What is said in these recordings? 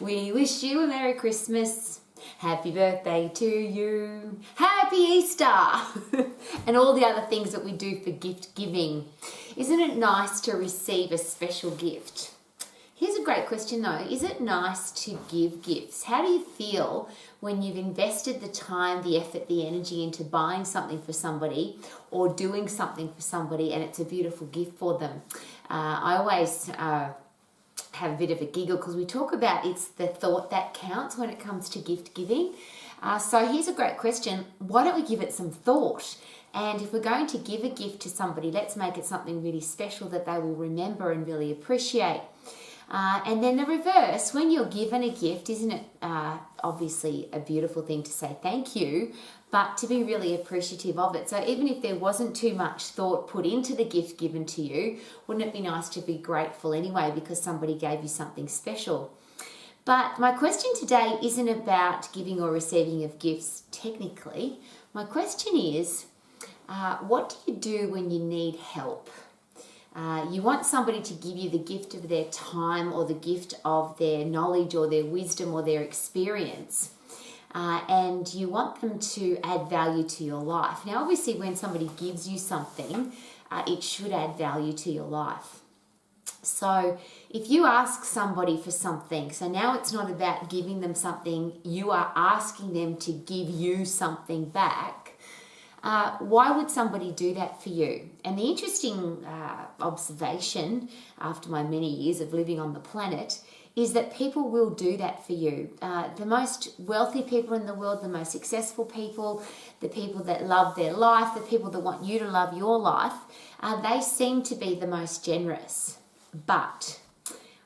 We wish you a Merry Christmas. Happy birthday to you. Happy Easter. And all the other things that we do for gift giving. Isn't it nice to receive a special gift? Here's a great question though. Is it nice to give gifts? How do you feel when you've invested the time, the effort, the energy into buying something for somebody or doing something for somebody and it's a beautiful gift for them? I always have a bit of a giggle because we talk about it's the thought that counts when it comes to gift giving. So here's a great question. Why don't we give it some thought? And if we're going to give a gift to somebody, let's make it something really special that they will remember and really appreciate. And then the reverse, when you're given a gift, isn't it obviously a beautiful thing to say thank you, but to be really appreciative of it. So even if there wasn't too much thought put into the gift given to you, wouldn't it be nice to be grateful anyway because somebody gave you something special? But my question today isn't about giving or receiving of gifts technically. My question is, what do you do when you need help? You want somebody to give you the gift of their time or the gift of their knowledge or their wisdom or their experience. And you want them to add value to your life. Now, obviously, when somebody gives you something, it should add value to your life. So if you ask somebody for something, so now it's not about giving them something, you are asking them to give you something back. Why would somebody do that for you? And the interesting observation after my many years of living on the planet is that people will do that for you. The most wealthy people in the world, the most successful people, the people that love their life, the people that want you to love your life, they seem to be the most generous. But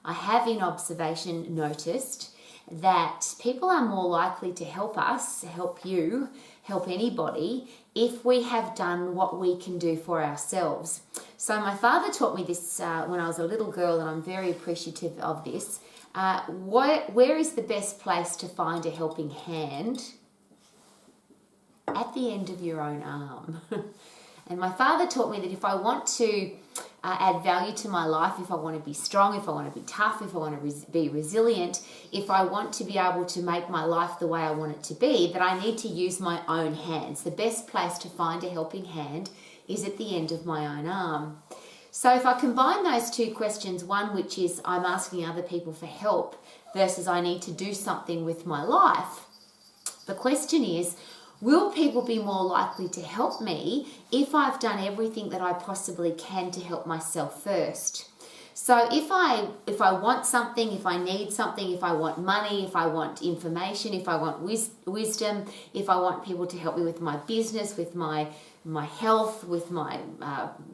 I have in observation noticed that people are more likely to help us, help you, help anybody, if we have done what we can do for ourselves. So my father taught me this when I was a little girl, and I'm very appreciative of this. Where is the best place to find a helping hand? At the end of your own arm. And my father taught me that if I want to add value to my life, if I want to be strong, if I want to be tough, if I want to be resilient, if I want to be able to make my life the way I want it to be, that I need to use my own hands. The best place to find a helping hand is at the end of my own arm. So if I combine those two questions, one which is I'm asking other people for help versus I need to do something with my life, the question is, will people be more likely to help me if I've done everything that I possibly can to help myself first? So if I want something, if I need something, if I want money, if I want information, if I want wisdom, if I want people to help me with my business, with my health, with my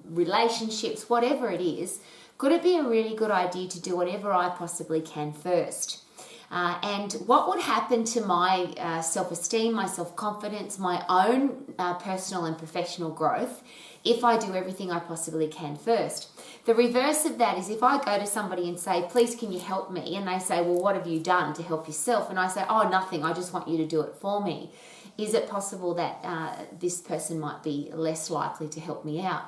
relationships, whatever it is, could it be a really good idea to do whatever I possibly can first? And what would happen to my self-esteem, my self-confidence, my own personal and professional growth if I do everything I possibly can first? The reverse of that is if I go to somebody and say, please, can you help me? And they say, well, what have you done to help yourself? And I say, oh, nothing. I just want you to do it for me. Is it possible that this person might be less likely to help me out?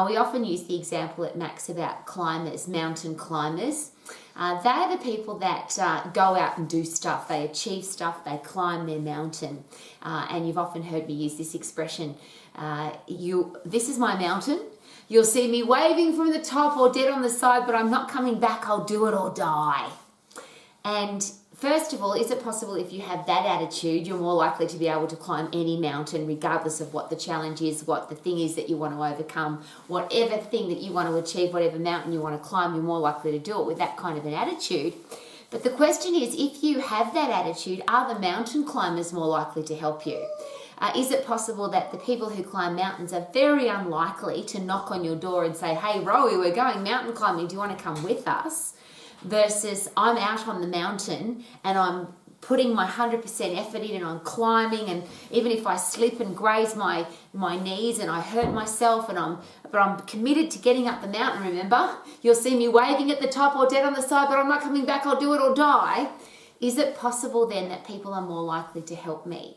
We often use the example at Max about climbers, mountain climbers. They're the people that go out and do stuff. They achieve stuff. They climb their mountain. And you've often heard me use this expression, this is my mountain. You'll see me waving from the top or dead on the side, but I'm not coming back. I'll do it or die. And first of all, is it possible if you have that attitude, you're more likely to be able to climb any mountain regardless of what the challenge is, what the thing is that you want to overcome, whatever thing that you want to achieve, whatever mountain you want to climb, you're more likely to do it with that kind of an attitude. But the question is, if you have that attitude, are the mountain climbers more likely to help you? Is it possible that the people who climb mountains are very unlikely to knock on your door and say, hey, Rowie, we're going mountain climbing, do you want to come with us? Versus I'm out on the mountain and I'm putting my 100% effort in and I'm climbing, and even if I slip and graze my knees and I hurt myself, but I'm committed to getting up the mountain, remember? You'll see me waving at the top or dead on the side, but I'm not coming back, I'll do it or die. Is it possible then that people are more likely to help me?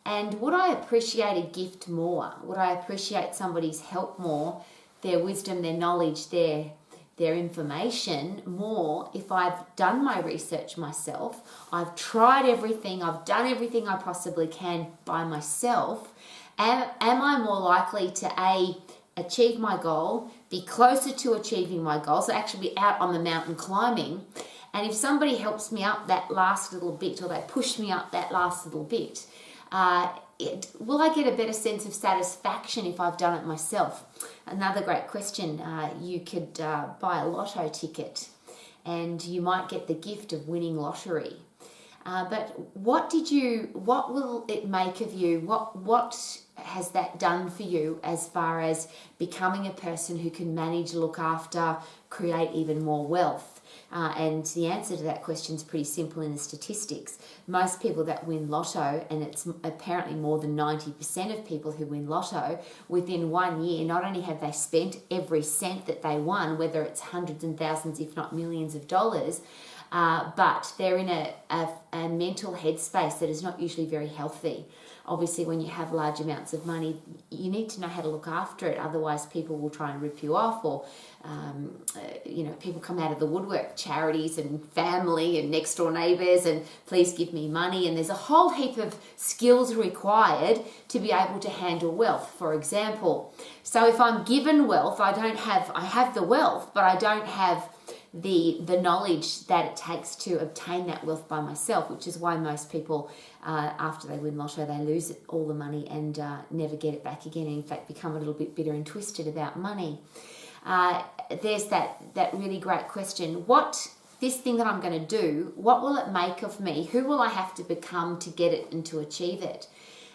And would I appreciate a gift more? Would I appreciate somebody's help more, their wisdom, their knowledge, their their information more if I've done my research myself, I've tried everything, I've done everything I possibly can by myself. Am I more likely to achieve my goal, be closer to achieving my goal, so actually be out on the mountain climbing? And if somebody helps me up that last little bit, or they push me up that last little bit, will I get a better sense of satisfaction if I've done it myself? Another great question. You could buy a lotto ticket and you might get the gift of winning lottery. But what will it make of you? What has that done for you as far as becoming a person who can manage, look after, create even more wealth? And the answer to that question is pretty simple in the statistics. Most people that win lotto, and it's apparently more than 90% of people who win lotto, within 1 year, not only have they spent every cent that they won, whether it's hundreds and thousands, if not millions of dollars, but they're in a mental headspace that is not usually very healthy. Obviously, when you have large amounts of money, you need to know how to look after it. Otherwise, people will try and rip you off, or people come out of the woodwork, charities and family and next door neighbours, and please give me money. And there's a whole heap of skills required to be able to handle wealth, for example. So if I'm given wealth, I have the wealth, but I don't have the knowledge that it takes to obtain that wealth by myself, which is why most people, after they win lotto, they lose all the money and never get it back again, and in fact become a little bit bitter and twisted about money. There's that really great question. This thing that I'm going to do, what will it make of me? Who will I have to become to get it and to achieve it?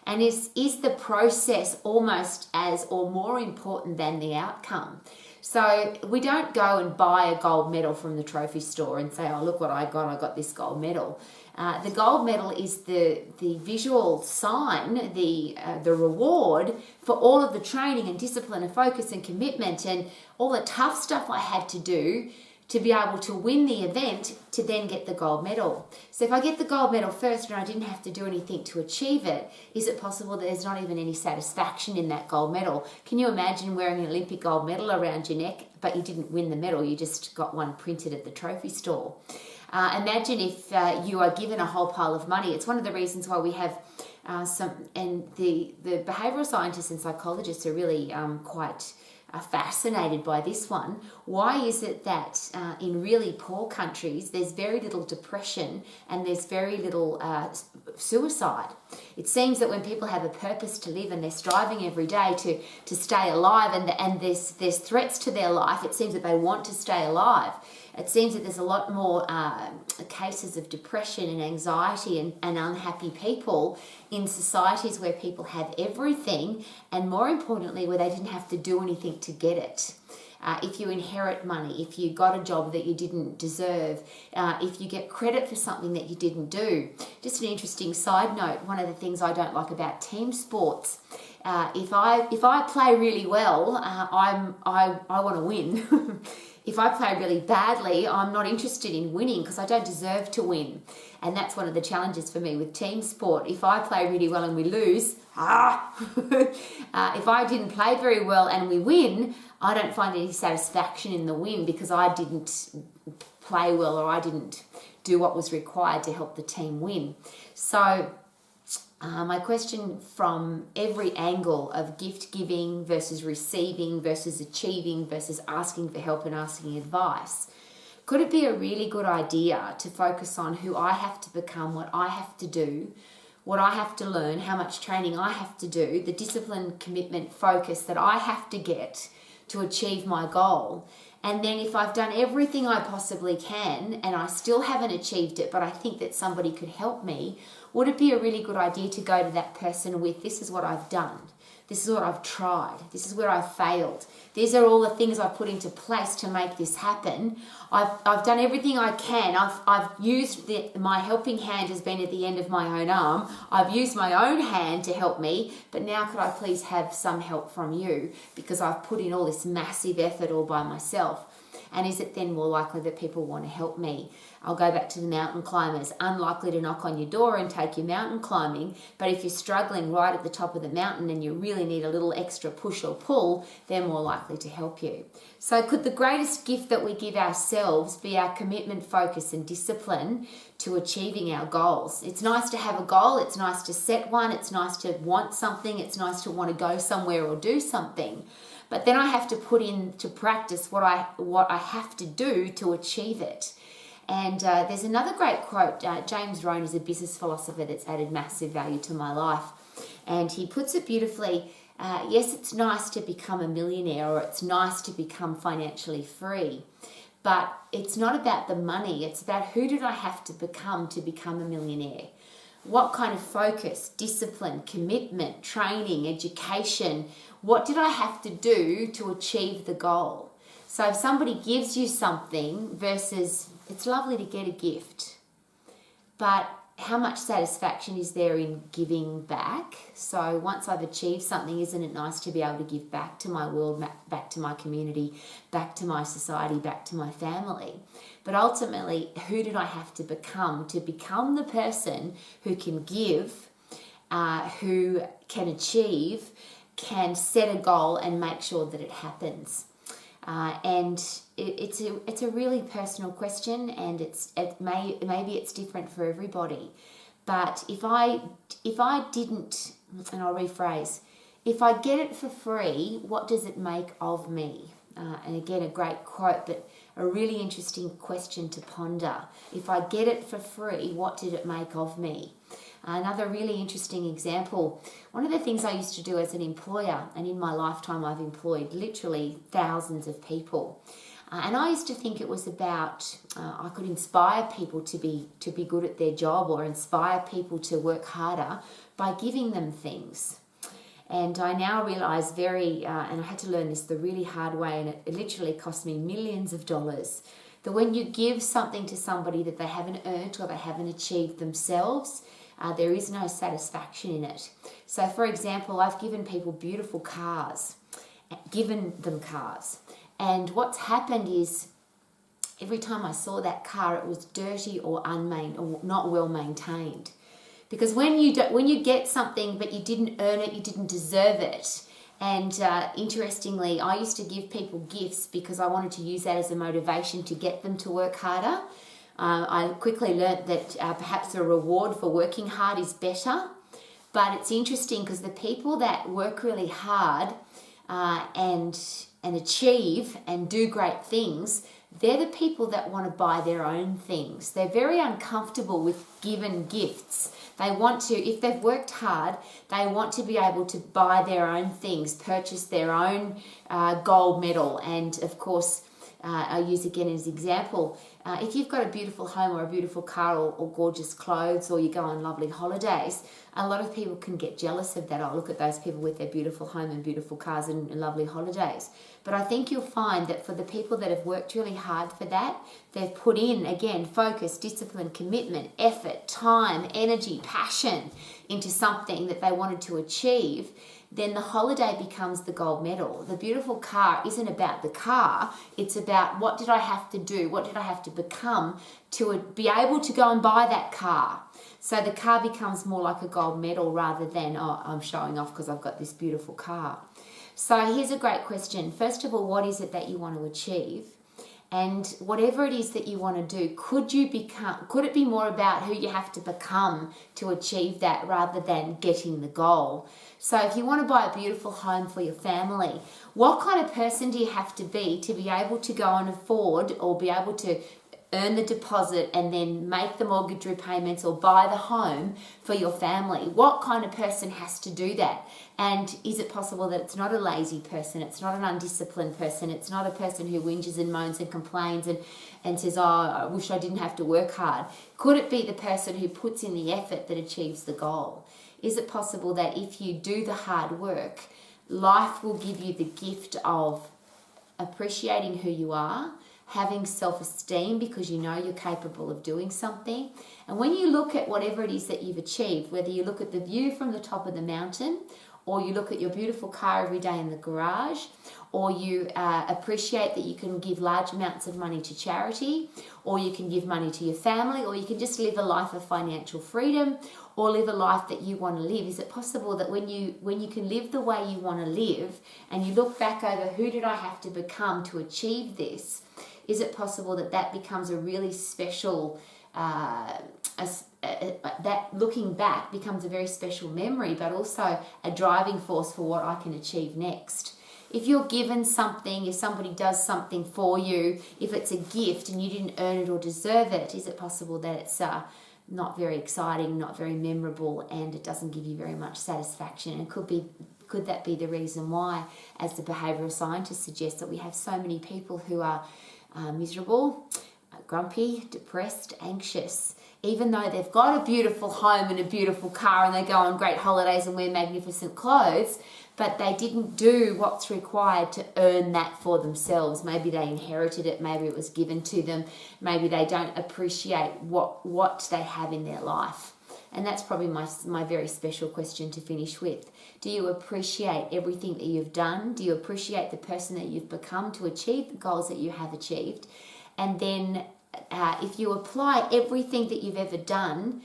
And is the process almost as or more important than the outcome? So we don't go and buy a gold medal from the trophy store and say, oh, look what I got this gold medal. The gold medal is the visual sign, the reward for all of the training and discipline and focus and commitment and all the tough stuff I had to do to be able to win the event to then get the gold medal. So if I get the gold medal first and I didn't have to do anything to achieve it, is it possible that there's not even any satisfaction in that gold medal? Can you imagine wearing an Olympic gold medal around your neck, but you didn't win the medal, you just got one printed at the trophy store? Imagine if you are given a whole pile of money. It's one of the reasons why we have the behavioural scientists and psychologists are really quite fascinated by this one. Why is it that in really poor countries there's very little depression and there's very little suicide? It seems that when people have a purpose to live and they're striving every day to stay alive, and there's threats to their life, it seems that they want to stay alive. It seems that there's a lot more cases of depression and anxiety and unhappy people in societies where people have everything, and more importantly, where they didn't have to do anything to get it. If you inherit money, if you got a job that you didn't deserve, if you get credit for something that you didn't do. Just an interesting side note, one of the things I don't like about team sports, if I play really well, I want to win. If I play really badly, I'm not interested in winning because I don't deserve to win. And that's one of the challenges for me with team sport. If I play really well and we lose, if I didn't play very well and we win, I don't find any satisfaction in the win because I didn't play well or I didn't do what was required to help the team win. So my question from every angle of gift giving versus receiving versus achieving versus asking for help and asking advice, could it be a really good idea to focus on who I have to become, what I have to do, what I have to learn, how much training I have to do, the discipline, commitment, focus that I have to get to achieve my goal? And then if I've done everything I possibly can and I still haven't achieved it, but I think that somebody could help me, would it be a really good idea to go to that person with, this is what I've done, this is what I've tried, this is where I've failed, these are all the things I've put into place to make this happen. I've done everything I can. I've used my helping hand has been at the end of my own arm. I've used my own hand to help me, but now could I please have some help from you because I've put in all this massive effort all by myself. And is it then more likely that people want to help me? I'll go back to the mountain climbers. Unlikely to knock on your door and take you mountain climbing, but if you're struggling right at the top of the mountain and you really need a little extra push or pull, they're more likely to help you. So could the greatest gift that we give ourselves be our commitment, focus and discipline to achieving our goals? It's nice to have a goal, it's nice to set one, it's nice to want something, it's nice to want to go somewhere or do something. But then I have to put into practice what I have to do to achieve it. And there's another great quote. James Rohn is a business philosopher that's added massive value to my life. And he puts it beautifully. Yes, it's nice to become a millionaire, or it's nice to become financially free. But it's not about the money. It's about who did I have to become a millionaire? What kind of focus, discipline, commitment, training, education, what did I have to do to achieve the goal? So if somebody gives you something versus, it's lovely to get a gift, but how much satisfaction is there in giving back? So once I've achieved something, isn't it nice to be able to give back to my world, back to my community, back to my society, back to my family? But ultimately, who did I have to become the person who can give, who can achieve, can set a goal and make sure that it happens? And it's a really personal question, and maybe it's different for everybody. But if I didn't, and I'll rephrase, if I get it for free, what does it make of me? And again, a great quote, but a really interesting question to ponder. If I get it for free, what did it make of me? Another really interesting example, one of the things I used to do as an employer, and in my lifetime I've employed literally thousands of people, and I used to think it was about, I could inspire people to be good at their job, or inspire people to work harder by giving them things. And I now realise and I had to learn this the really hard way, and it literally cost me millions of dollars, that when you give something to somebody that they haven't earned or they haven't achieved themselves, there is no satisfaction in it. So for example, I've given people beautiful cars, and what's happened is every time I saw that car, it was dirty or or not well maintained. Because when you get something but you didn't earn it, you didn't deserve it. And interestingly, I used to give people gifts because I wanted to use that as a motivation to get them to work harder. I quickly learnt that perhaps a reward for working hard is better. But it's interesting because the people that work really hard and achieve and do great things, they're the people that want to buy their own things. They're very uncomfortable with given gifts. They want to, if they've worked hard, they want to be able to buy their own things, purchase their own gold medal. And of course, I use again as an example, if you've got a beautiful home or a beautiful car or gorgeous clothes, or you go on lovely holidays, a lot of people can get jealous of that. Oh, look at those people with their beautiful home and beautiful cars and lovely holidays. But I think you'll find that for the people that have worked really hard for that, they've put in, again, focus, discipline, commitment, effort, time, energy, passion into something that they wanted to achieve, then the holiday becomes the gold medal. The beautiful car isn't about the car. It's about what did I have to do? What did I have to become to be able to go and buy that car? So the car becomes more like a gold medal rather than, oh, I'm showing off because I've got this beautiful car. So here's a great question. First of all, what is it that you want to achieve? And whatever it is that you want to do, could it be more about who you have to become to achieve that rather than getting the goal? So if you want to buy a beautiful home for your family, what kind of person do you have to be able to go and afford or be able to earn the deposit and then make the mortgage repayments or buy the home for your family? What kind of person has to do that? And is it possible that it's not a lazy person, it's not an undisciplined person, it's not a person who whinges and moans and complains and says, oh, I wish I didn't have to work hard? Could it be the person who puts in the effort that achieves the goal? Is it possible that if you do the hard work, life will give you the gift of appreciating who you are, having self-esteem because you know you're capable of doing something? And when you look at whatever it is that you've achieved, whether you look at the view from the top of the mountain or you look at your beautiful car every day in the garage, or you appreciate that you can give large amounts of money to charity, or you can give money to your family, or you can just live a life of financial freedom, or live a life that you want to live. Is it possible that when you can live the way you want to live, and you look back over who did I have to become to achieve this, is it possible that that becomes a really special, that looking back becomes a very special memory, but also a driving force for what I can achieve next? If you're given something, if somebody does something for you, if it's a gift and you didn't earn it or deserve it, is it possible that it's not very exciting, not very memorable, and it doesn't give you very much satisfaction? And could that be the reason why, as the behavioural scientists suggest, that we have so many people who are miserable, grumpy, depressed, anxious, even though they've got a beautiful home and a beautiful car and they go on great holidays and wear magnificent clothes, but they didn't do what's required to earn that for themselves. Maybe they inherited it, maybe it was given to them, maybe they don't appreciate what they have in their life. And that's probably my very special question to finish with. Do you appreciate everything that you've done? Do you appreciate the person that you've become to achieve the goals that you have achieved? And then if you apply everything that you've ever done,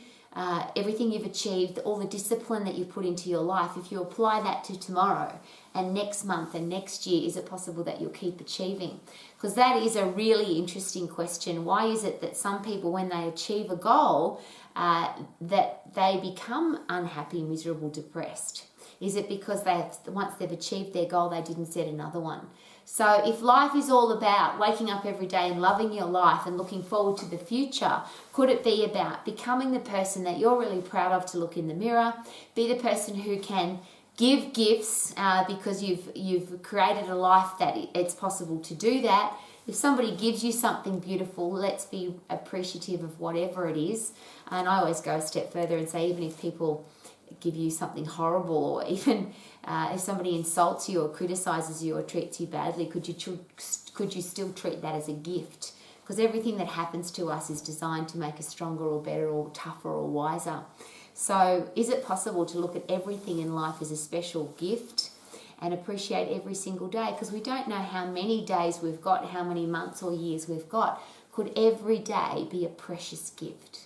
everything you've achieved, all the discipline that you've put into your life, if you apply that to tomorrow and next month and next year, is it possible that you'll keep achieving? Because that is a really interesting question. Why is it that some people, when they achieve a goal, that they become unhappy, miserable, depressed? Is it because once they've achieved their goal, they didn't set another one? So if life is all about waking up every day and loving your life and looking forward to the future, could it be about becoming the person that you're really proud of to look in the mirror, be the person who can give gifts because you've created a life that it's possible to do that? If somebody gives you something beautiful, let's be appreciative of whatever it is. And I always go a step further and say, even if people give you something horrible, or even if somebody insults you or criticizes you or treats you badly, could you still treat that as a gift? Because everything that happens to us is designed to make us stronger or better or tougher or wiser. So is it possible to look at everything in life as a special gift and appreciate every single day? Because we don't know how many days we've got, how many months or years we've got. Could every day be a precious gift?